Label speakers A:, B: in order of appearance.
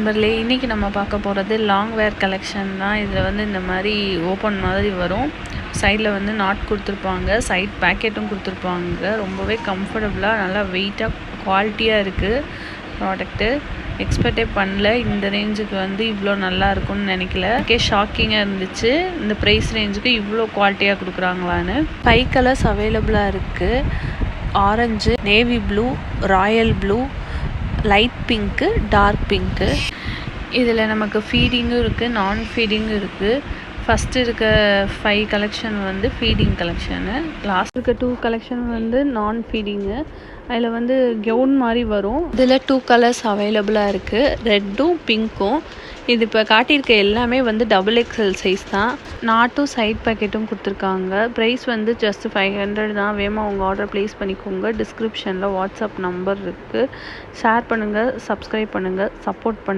A: நண்பர்களே, இன்றைக்கி நம்ம பார்க்க போகிறது லாங் வேர் கலெக்ஷன் தான். இதில் வந்து இந்த மாதிரி ஓப்பன் மாதிரி வரும். சைடில் வந்து நாட் கொடுத்துருப்பாங்க, சைட் பேக்கெட்டும் கொடுத்துருப்பாங்க. ரொம்பவே கம்ஃபர்டபுளாக நல்லா வெயிட்டாக குவாலிட்டியாக இருக்குது ப்ராடக்ட்டு. எக்ஸ்பெக்டே பண்ணல இந்த ரேஞ்சுக்கு வந்து இவ்வளோ நல்லா இருக்கும்னு நினைக்கல. ஷாக்கிங்காக இருந்துச்சு இந்த ப்ரைஸ் ரேஞ்சுக்கு இவ்வளோ குவாலிட்டியாக கொடுக்குறாங்களான்னு. 5 கலர்ஸ் அவைலபிளாக இருக்குது. Orange, navy blue, royal blue, light pink, dark pink. இதில் நமக்கு ஃபீடிங்கும் இருக்குது, நான் ஃபீடிங்கும் இருக்குது. ஃபஸ்ட்டு இருக்க 5 கலெக்ஷன் வந்து ஃபீடிங் கலெக்ஷனு. லாஸ்ட் இருக்க 2 கலெக்ஷன் வந்து நான் ஃபீடிங்கு. அதில் வந்து கவுன் மாதிரி வரும். இதில் 2 கலர்ஸ் அவைலபிளாக இருக்குது, ரெட்டும் பிங்க்கும். இது இப்போ காட்டியிருக்க எல்லாமே வந்து XXL சைஸ் தான். நாட்டும் சைட் பேக்கெட்டும் கொடுத்துருக்காங்க. ப்ரைஸ் வந்து ஜஸ்ட் 500 தான். வேகமாக உங்கள் ஆர்டர் ப்ளேஸ் பண்ணிக்கோங்க. டிஸ்கிரிப்ஷனில் வாட்ஸ்அப் நம்பர் இருக்குது. ஷேர் பண்ணுங்கள், சப்ஸ்கிரைப் பண்ணுங்கள், சப்போர்ட் பண்ணுங்கள்.